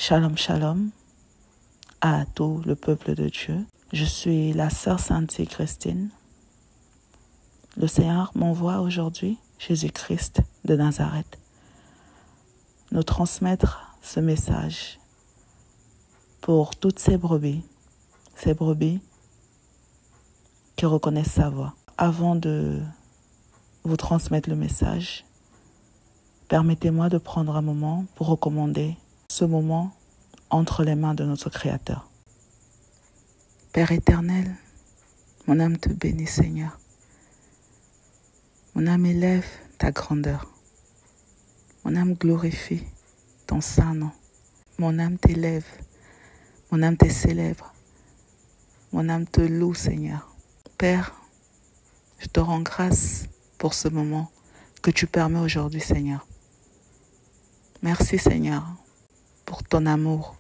Shalom, shalom à tout le peuple de Dieu. Je suis la sœur Sainte Christine. Le Seigneur m'envoie aujourd'hui, Jésus-Christ de Nazareth, nous transmettre ce message pour toutes ces brebis qui reconnaissent sa voix. Avant de vous transmettre le message, permettez-moi de prendre un moment pour recommander ce moment entre les mains de notre Créateur. Père éternel, mon âme te bénit, Seigneur. Mon âme élève ta grandeur. Mon âme glorifie ton saint nom. Mon âme t'élève. Mon âme te célèbre. Mon âme te loue, Seigneur. Père, je te rends grâce pour ce moment que tu permets aujourd'hui, Seigneur. Merci, Seigneur, pour ton amour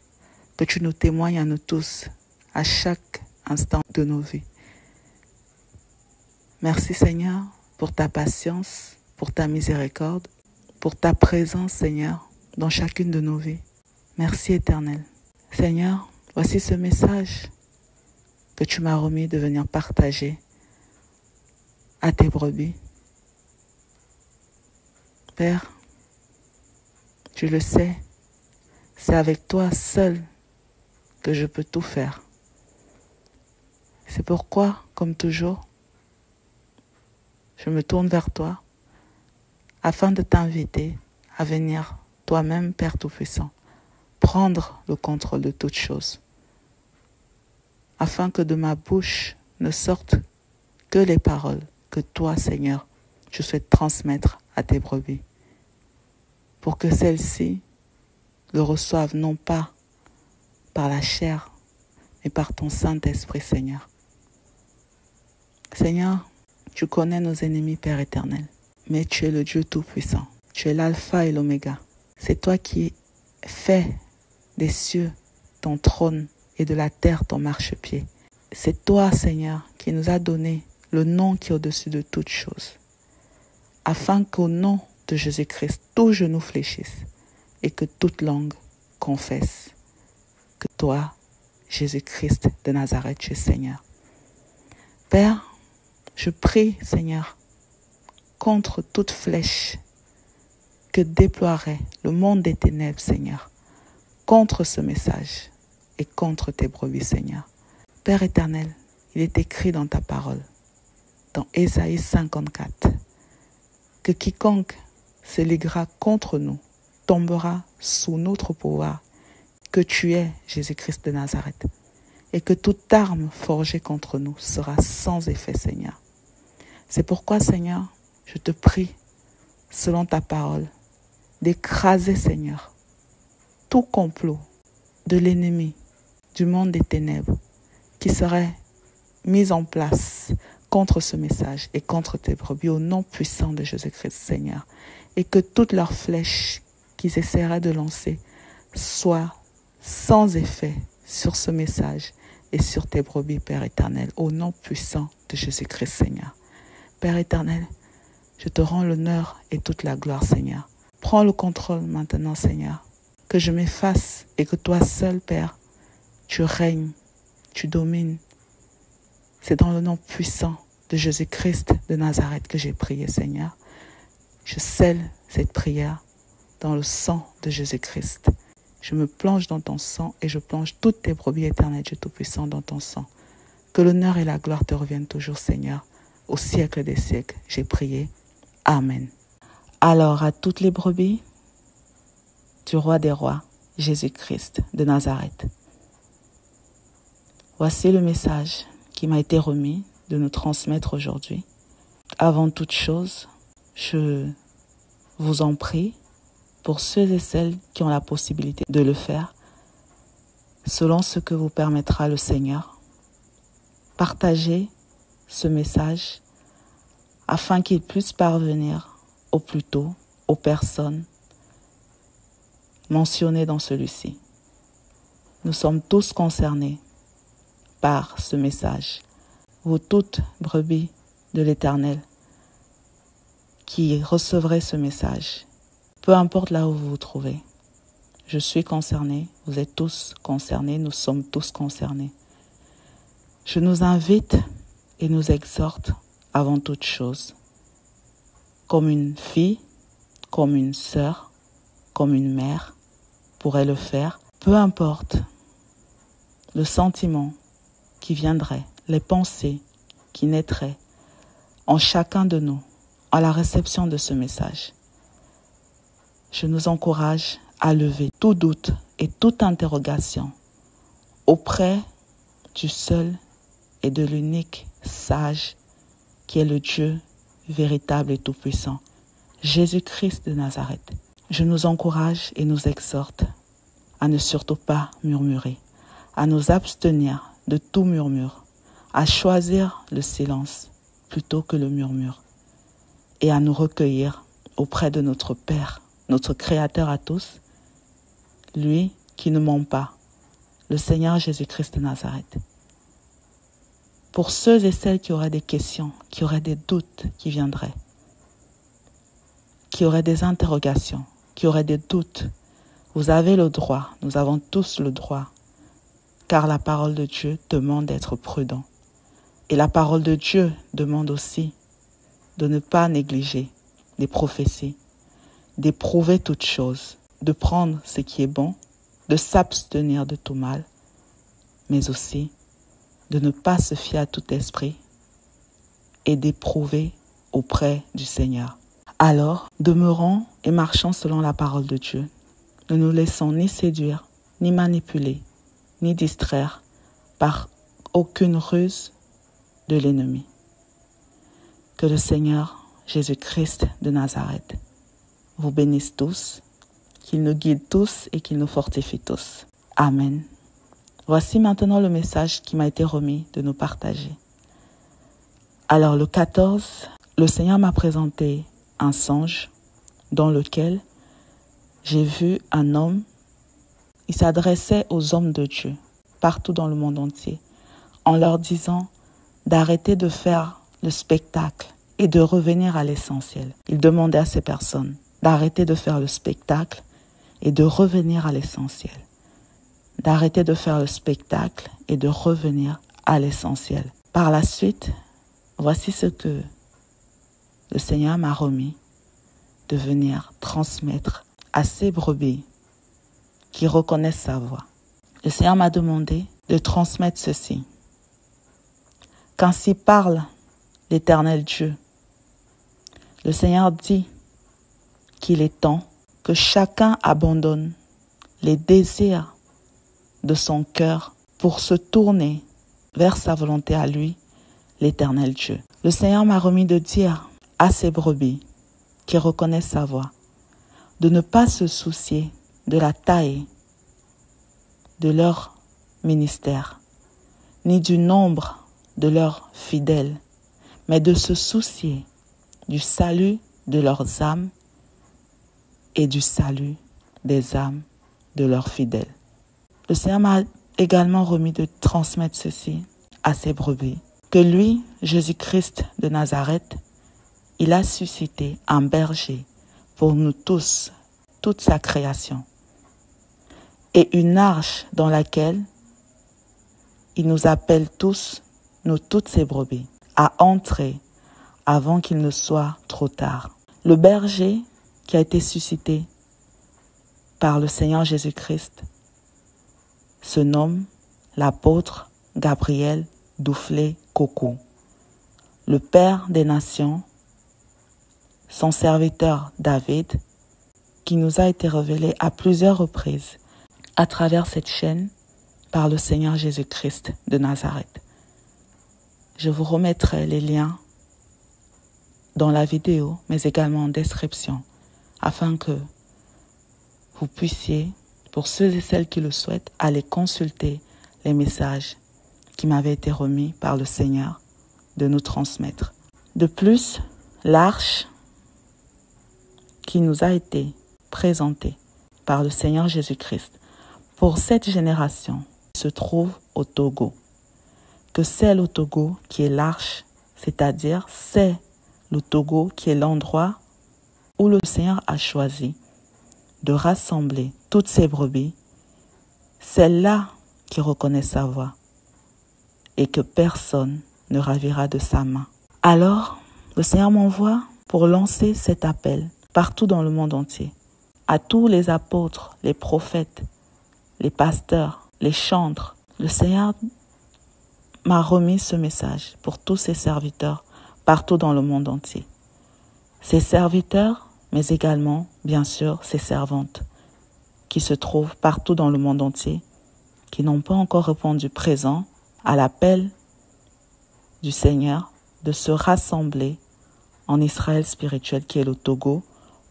que tu nous témoignes à nous tous, à chaque instant de nos vies. Merci, Seigneur, pour ta patience, pour ta miséricorde, pour ta présence, Seigneur, dans chacune de nos vies. Merci, Éternel. Seigneur, voici ce message que tu m'as remis de venir partager à tes brebis. Père, tu le sais, c'est avec toi seul que je peux tout faire. C'est pourquoi, comme toujours, je me tourne vers toi afin de t'inviter à venir toi-même, Père Tout-Puissant, prendre le contrôle de toutes choses, afin que de ma bouche ne sortent que les paroles que toi, Seigneur, tu souhaites transmettre à tes brebis, pour que celles-ci le reçoivent non pas par la chair, mais par ton Saint-Esprit, Seigneur. Seigneur, tu connais nos ennemis, Père éternel, mais tu es le Dieu Tout-Puissant. Tu es l'alpha et l'oméga. C'est toi qui fais des cieux ton trône et de la terre ton marchepied. C'est toi, Seigneur, qui nous a donné le nom qui est au-dessus de toutes choses, afin qu'au nom de Jésus-Christ, tout genou fléchisse et que toute langue confesse que toi, Jésus-Christ de Nazareth, tu es Seigneur. Père, je prie, Seigneur, contre toute flèche que déploierait le monde des ténèbres, Seigneur, contre ce message et contre tes brebis, Seigneur. Père éternel, il est écrit dans ta parole, dans Ésaïe 54, que quiconque se liguera contre nous tombera sous notre pouvoir, que tu es Jésus-Christ de Nazareth, et que toute arme forgée contre nous sera sans effet, Seigneur. C'est pourquoi, Seigneur, je te prie, selon ta parole, d'écraser, Seigneur, tout complot de l'ennemi, du monde des ténèbres, qui serait mis en place contre ce message et contre tes brebis au nom puissant de Jésus-Christ, Seigneur, et que toutes leurs flèches qu'ils essaieraient de lancer soient sans effet sur ce message et sur tes brebis, Père éternel, au nom puissant de Jésus-Christ, Seigneur. Père éternel, je te rends l'honneur et toute la gloire, Seigneur. Prends le contrôle maintenant, Seigneur, que je m'efface et que toi seul, Père, tu règnes, tu domines. C'est dans le nom puissant de Jésus-Christ de Nazareth que j'ai prié, Seigneur. Je scelle cette prière dans le sang de Jésus-Christ. Je me plonge dans ton sang et je plonge toutes tes brebis éternelles, Dieu Tout-Puissant, dans ton sang. Que l'honneur et la gloire te reviennent toujours, Seigneur, au siècle des siècles. J'ai prié. Amen. Alors, à toutes les brebis du roi des rois, Jésus-Christ de Nazareth, voici le message qui m'a été remis de nous transmettre aujourd'hui. Avant toute chose, je vous en prie, pour ceux et celles qui ont la possibilité de le faire, selon ce que vous permettra le Seigneur, partagez ce message afin qu'il puisse parvenir au plus tôt aux personnes mentionnées dans celui-ci. Nous sommes tous concernés par ce message. Vous toutes, brebis de l'Éternel, qui recevrez ce message, peu importe là où vous vous trouvez, Je suis concerné, vous êtes tous concernés, nous sommes tous concernés. Je nous invite et nous exhorte avant toute chose, comme une fille, comme une sœur, comme une mère pourrait le faire, peu importe le sentiment qui viendrait, les pensées qui naîtraient en chacun de nous à la réception de ce message. Je nous encourage à lever tout doute et toute interrogation auprès du seul et de l'unique sage qui est le Dieu véritable et tout-puissant, Jésus-Christ de Nazareth. Je nous encourage et nous exhorte à ne surtout pas murmurer, à nous abstenir de tout murmure, à choisir le silence plutôt que le murmure et à nous recueillir auprès de notre Père, notre Créateur à tous, lui qui ne ment pas, le Seigneur Jésus-Christ de Nazareth. Pour ceux et celles qui auraient des questions, qui auraient des doutes qui viendraient, qui auraient des interrogations, qui auraient des doutes, vous avez le droit, nous avons tous le droit, car la parole de Dieu demande d'être prudent. Et la parole de Dieu demande aussi de ne pas négliger les prophéties, d'éprouver toutes choses, de prendre ce qui est bon, de s'abstenir de tout mal, mais aussi de ne pas se fier à tout esprit et d'éprouver auprès du Seigneur. Alors, demeurons et marchons selon la parole de Dieu. Ne nous laissons ni séduire, ni manipuler, ni distraire par aucune ruse de l'ennemi. Que le Seigneur Jésus-Christ de Nazareth vous bénisse tous, qu'il nous guide tous et qu'il nous fortifie tous. Amen. Voici maintenant le message qui m'a été remis de nous partager. Alors le 14, le Seigneur m'a présenté un songe dans lequel j'ai vu un homme. Il s'adressait aux hommes de Dieu partout dans le monde entier en leur disant d'arrêter de faire le spectacle et de revenir à l'essentiel. Il demandait à ces personnes d'arrêter de faire le spectacle et de revenir à l'essentiel. D'arrêter de faire le spectacle et de revenir à l'essentiel. Par la suite, voici ce que le Seigneur m'a remis de venir transmettre à ces brebis qui reconnaissent sa voix. Le Seigneur m'a demandé de transmettre ceci. Qu'ainsi parle l'Éternel Dieu. Le Seigneur dit qu'il est temps que chacun abandonne les désirs de son cœur pour se tourner vers sa volonté à lui, l'Éternel Dieu. Le Seigneur m'a remis de dire à ces brebis qui reconnaissent sa voix de ne pas se soucier de la taille de leur ministère, ni du nombre de leurs fidèles, mais de se soucier du salut de leurs âmes et du salut des âmes de leurs fidèles. Le Seigneur m'a également remis de transmettre ceci à ses brebis, que lui, Jésus-Christ de Nazareth, il a suscité un berger pour nous tous, toute sa création, et une arche dans laquelle il nous appelle tous, nous toutes ses brebis, à entrer avant qu'il ne soit trop tard. Le berger qui a été suscité par le Seigneur Jésus-Christ se nomme l'apôtre Gabriel Doufflet-Cocou, le Père des Nations, son serviteur David, qui nous a été révélé à plusieurs reprises à travers cette chaîne par le Seigneur Jésus-Christ de Nazareth. Je vous remettrai les liens dans la vidéo, mais également en description, afin que vous puissiez, pour ceux et celles qui le souhaitent, aller consulter les messages qui m'avaient été remis par le Seigneur de nous transmettre. De plus, l'arche qui nous a été présentée par le Seigneur Jésus-Christ pour cette génération se trouve au Togo. Que c'est le Togo qui est l'arche, c'est-à-dire c'est le Togo qui est l'endroit où le Seigneur a choisi de rassembler toutes ses brebis, celles-là qui reconnaissent sa voix, et que personne ne ravira de sa main. Alors, le Seigneur m'envoie pour lancer cet appel partout dans le monde entier, à tous les apôtres, les prophètes, les pasteurs, les chantres. Le Seigneur m'a remis ce message pour tous ses serviteurs partout dans le monde entier. Ses serviteurs, mais également, bien sûr, ses servantes qui se trouvent partout dans le monde entier, qui n'ont pas encore répondu présent à l'appel du Seigneur de se rassembler en Israël spirituel qui est le Togo,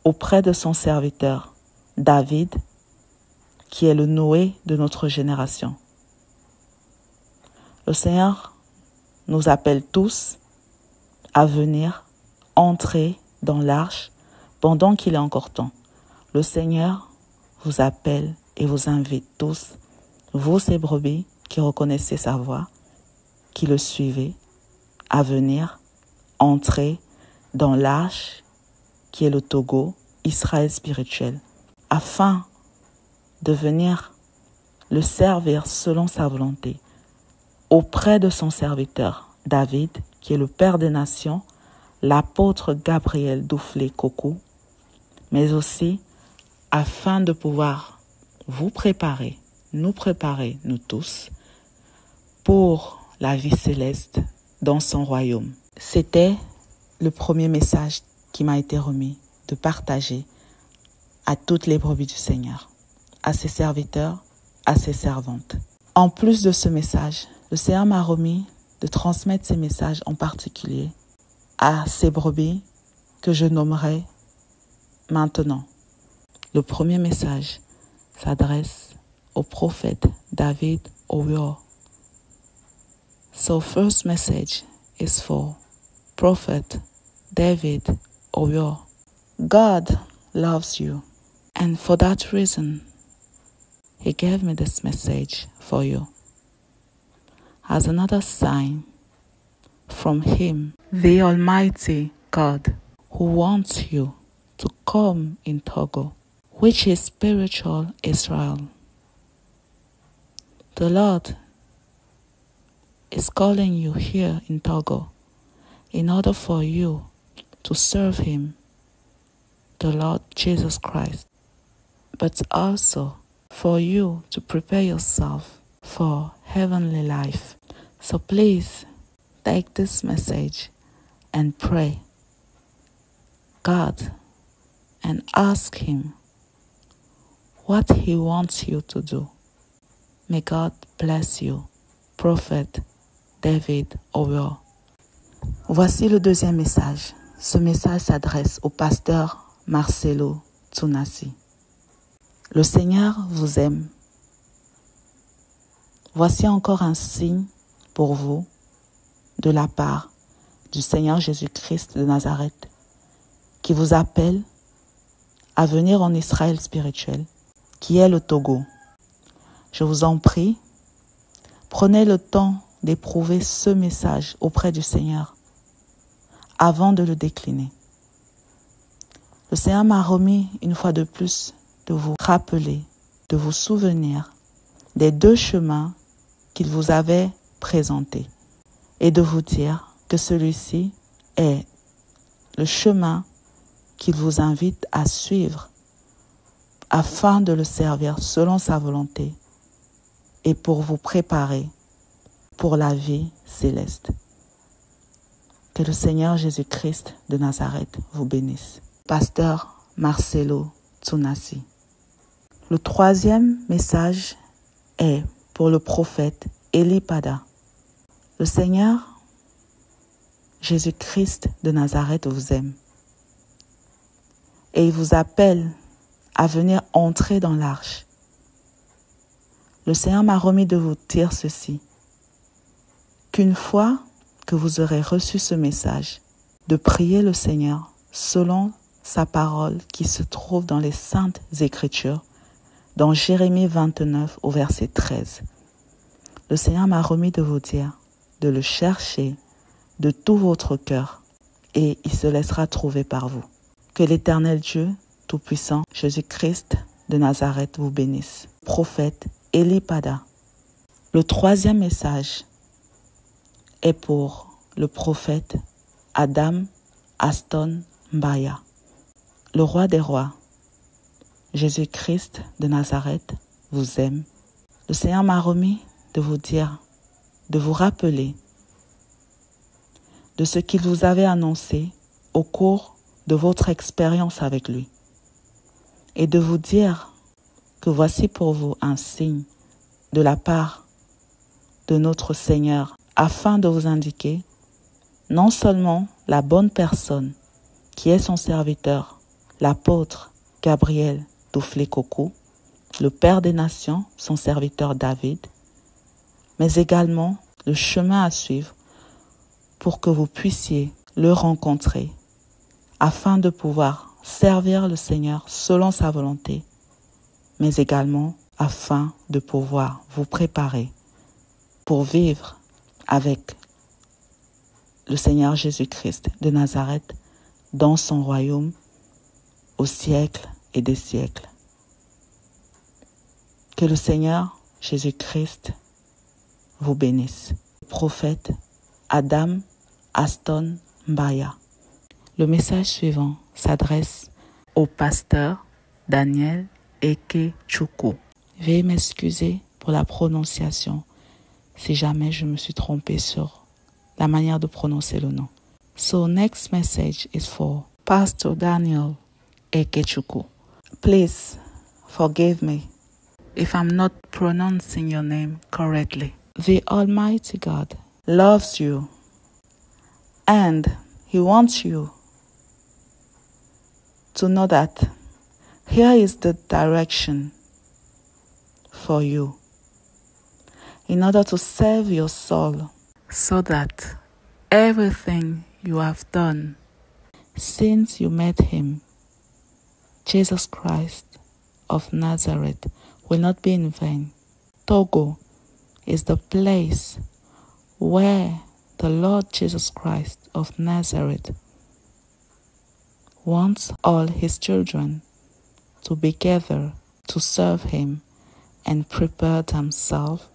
auprès de son serviteur David, qui est le Noé de notre génération. Le Seigneur nous appelle tous à venir entrer dans l'arche pendant qu'il est encore temps. Le Seigneur vous appelle et vous invite tous, vous ces brebis qui reconnaissez sa voix, qui le suivez, à venir entrer dans l'arche qui est le Togo, Israël spirituel, afin de venir le servir selon sa volonté, auprès de son serviteur David, qui est le Père des Nations, l'apôtre Gabriel Douflé-Kokou, mais aussi afin de pouvoir vous préparer, nous tous, pour la vie céleste dans son royaume. C'était le premier message qui m'a été remis, de partager à toutes les brebis du Seigneur, à ses serviteurs, à ses servantes. En plus de ce message, le Seigneur m'a remis de transmettre ces messages en particulier à ces brebis que je nommerai maintenant. Le premier message s'adresse au prophète David Oyo. So first message is for Prophet David Oyo. God loves you, and for that reason, He gave me this message for you. As another sign from Him, the Almighty God, who wants you to come in Togo, which is spiritual Israel. The Lord is calling you here in Togo in order for you to serve Him, the Lord Jesus Christ, but also for you to prepare yourself for heavenly life. So please take this message and pray God and ask Him what He wants you to do. May God bless you, Prophet David Oyo. Voici le deuxième message. Ce message s'adresse au pasteur Marcelo Tsunasi. Le Seigneur vous aime. Voici encore un signe pour vous de la part du Seigneur Jésus-Christ de Nazareth qui vous appelle à venir en Israël spirituel, qui est le Togo. Je vous en prie, prenez le temps d'éprouver ce message auprès du Seigneur avant de le décliner. Le Seigneur m'a remis une fois de plus de vous rappeler, de vous souvenir des deux chemins qu'il vous avait présentés et de vous dire que celui-ci est le chemin qu'il vous invite à suivre afin de le servir selon sa volonté et pour vous préparer pour la vie céleste. Que le Seigneur Jésus-Christ de Nazareth vous bénisse. Pasteur Marcelo Tsunasi. Le troisième message est pour le prophète Eli Pada. Le Seigneur Jésus-Christ de Nazareth vous aime et il vous appelle à venir entrer dans l'arche. Le Seigneur m'a remis de vous dire ceci, qu'une fois que vous aurez reçu ce message, de prier le Seigneur selon sa parole qui se trouve dans les Saintes Écritures, dans Jérémie 29 au verset 13. Le Seigneur m'a remis de vous dire de le chercher de tout votre cœur et il se laissera trouver par vous. Que l'Éternel Dieu Tout-Puissant, Jésus-Christ de Nazareth vous bénisse. Prophète Eli Pada. Le troisième message est pour le prophète Adam Aston Mbaya. Le roi des rois, Jésus-Christ de Nazareth vous aime. Le Seigneur m'a remis de vous dire, de vous rappeler de ce qu'il vous avait annoncé au cours de votre expérience avec lui et de vous dire que voici pour vous un signe de la part de notre Seigneur afin de vous indiquer non seulement la bonne personne qui est son serviteur, l'apôtre Gabriel Duflé-Coco, le Père des Nations, son serviteur David, mais également le chemin à suivre pour que vous puissiez le rencontrer afin de pouvoir servir le Seigneur selon sa volonté, mais également afin de pouvoir vous préparer pour vivre avec le Seigneur Jésus-Christ de Nazareth dans son royaume au siècle et des siècles. Que le Seigneur Jésus-Christ vous bénisse. Prophète Adam Aston Mbaya. Le message suivant s'adresse au pasteur Daniel Ekechukwu. Veuillez m'excuser pour la prononciation si jamais je me suis trompé sur la manière de prononcer le nom. So next message is for Pastor Daniel Ekechukwu. Please forgive me if I'm not pronouncing your name correctly. The Almighty God loves you and He wants you to know that here is the direction for you in order to save your soul so that everything you have done since you met Him, Jesus Christ of Nazareth, will not be in vain. Togo is the place where the Lord Jesus Christ of Nazareth wants all His children to be gathered to serve Him and prepare themselves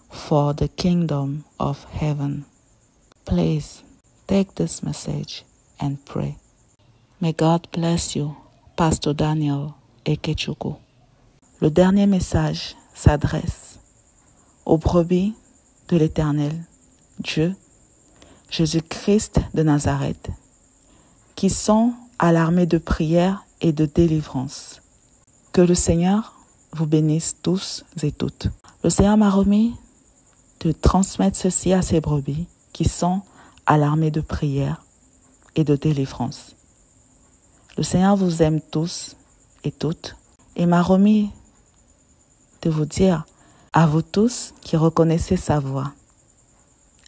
for the kingdom of heaven. Please take this message and pray. May God bless you, Pastor Daniel Ekechukwu. Le dernier message s'adresse aux brebis de l'Éternel, Dieu, Jésus-Christ de Nazareth, qui sont à l'armée de prière et de délivrance. Que le Seigneur vous bénisse tous et toutes. Le Seigneur m'a remis de transmettre ceci à ces brebis qui sont à l'armée de prière et de délivrance. Le Seigneur vous aime tous et toutes et m'a remis de vous dire à vous tous qui reconnaissez sa voix,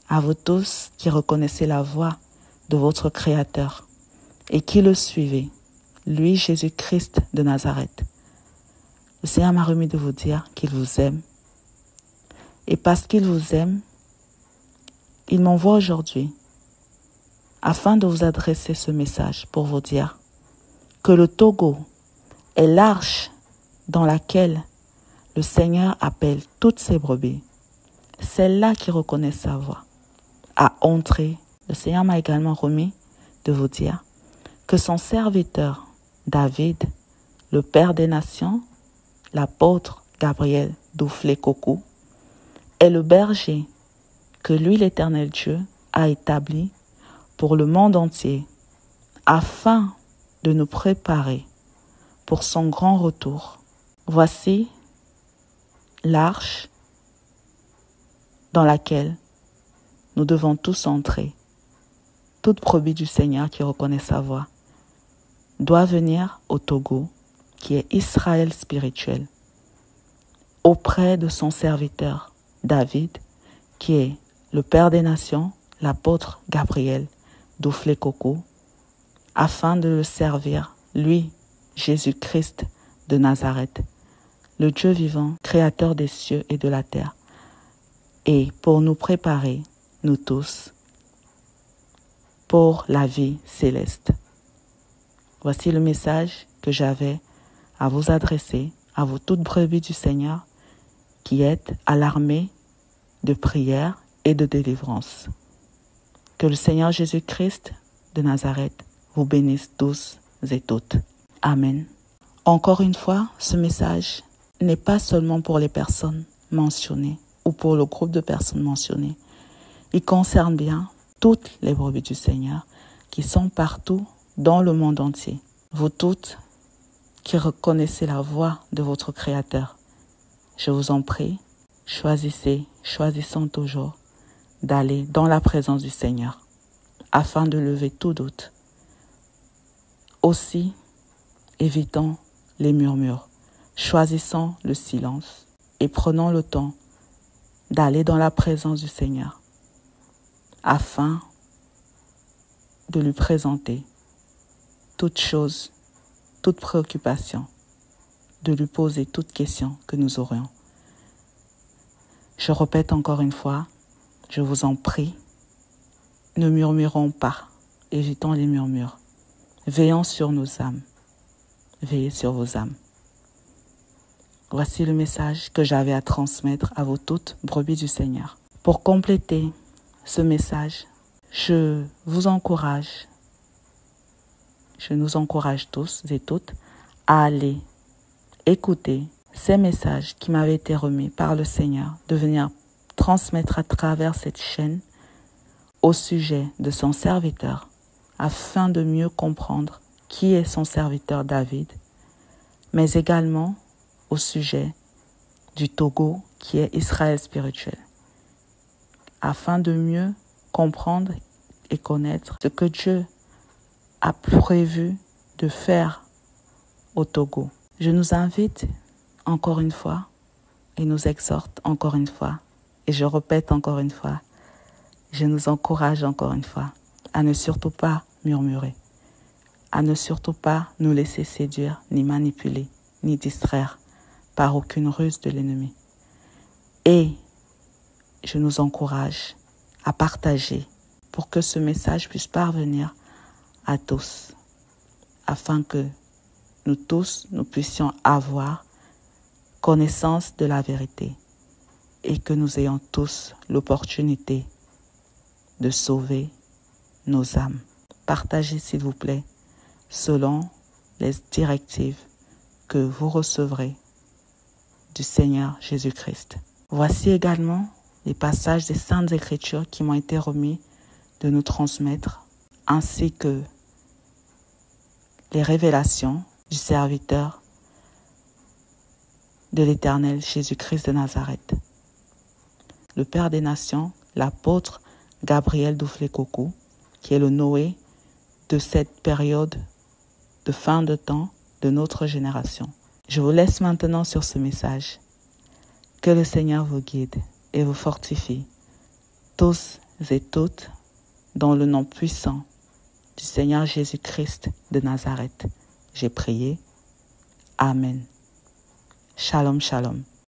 à vous tous qui reconnaissez la voix de votre Créateur et qui le suivez, lui Jésus-Christ de Nazareth. Le Seigneur m'a remis de vous dire qu'il vous aime. Et parce qu'il vous aime, il m'envoie aujourd'hui afin de vous adresser ce message pour vous dire que le Togo est l'arche dans laquelle le Seigneur appelle toutes ses brebis, celles-là qui reconnaissent sa voix, à entrer. Le Seigneur m'a également remis de vous dire que son serviteur David, le Père des Nations, l'apôtre Gabriel Duflé-Coco, est le berger que lui, l'Éternel Dieu, a établi pour le monde entier, afin de nous préparer pour son grand retour. Voici l'arche dans laquelle nous devons tous entrer. Toute brebis du Seigneur qui reconnaît sa voix doit venir au Togo, qui est Israël spirituel, auprès de son serviteur David, qui est le Père des Nations, l'apôtre Gabriel Duflé-Coco, afin de le servir, lui, Jésus-Christ de Nazareth, le Dieu vivant, créateur des cieux et de la terre, et pour nous préparer, nous tous, pour la vie céleste. Voici le message que j'avais à vous adresser, à vous toutes brebis du Seigneur, qui êtes à l'armée de prière et de délivrance. Que le Seigneur Jésus-Christ de Nazareth vous bénisse tous et toutes. Amen. Encore une fois, ce message n'est pas seulement pour les personnes mentionnées ou pour le groupe de personnes mentionnées. Il concerne bien toutes les brebis du Seigneur qui sont partout dans le monde entier. Vous toutes qui reconnaissez la voix de votre Créateur, je vous en prie, choisissons toujours d'aller dans la présence du Seigneur afin de lever tout doute. Aussi, évitons les murmures, choisissons le silence et prenons le temps d'aller dans la présence du Seigneur afin de lui présenter toute chose, toute préoccupation, de lui poser toute question que nous aurions. Je répète encore une fois, je vous en prie, ne murmurons pas, évitons les murmures. Veillons sur nos âmes, veillez sur vos âmes. Voici le message que j'avais à transmettre à vous toutes, brebis du Seigneur. Pour compléter ce message, je nous encourage tous et toutes à aller écouter ces messages qui m'avaient été remis par le Seigneur, de venir transmettre à travers cette chaîne au sujet de son serviteur, afin de mieux comprendre qui est son serviteur David, mais également au sujet du Togo qui est Israël spirituel, afin de mieux comprendre et connaître ce que Dieu a prévu de faire au Togo. Je nous invite encore une fois et nous exhorte encore une fois, et je répète encore une fois, je nous encourage encore une fois à ne surtout pas murmurer, à ne surtout pas nous laisser séduire, ni manipuler, ni distraire par aucune ruse de l'ennemi. Et je nous encourage à partager pour que ce message puisse parvenir à tous, afin que nous tous, nous puissions avoir connaissance de la vérité et que nous ayons tous l'opportunité de sauver nos âmes. Partagez s'il vous plaît selon les directives que vous recevrez du Seigneur Jésus-Christ. Voici également les passages des Saintes Écritures qui m'ont été remis de nous transmettre, ainsi que les révélations du serviteur de l'Éternel Jésus-Christ de Nazareth. Le Père des Nations, l'apôtre Gabriel Duflé-Coco, qui est le Noé de cette période de fin de temps de notre génération. Je vous laisse maintenant sur ce message. Que le Seigneur vous guide et vous fortifie, tous et toutes, dans le nom puissant du Seigneur Jésus-Christ de Nazareth. J'ai prié. Amen. Shalom, shalom.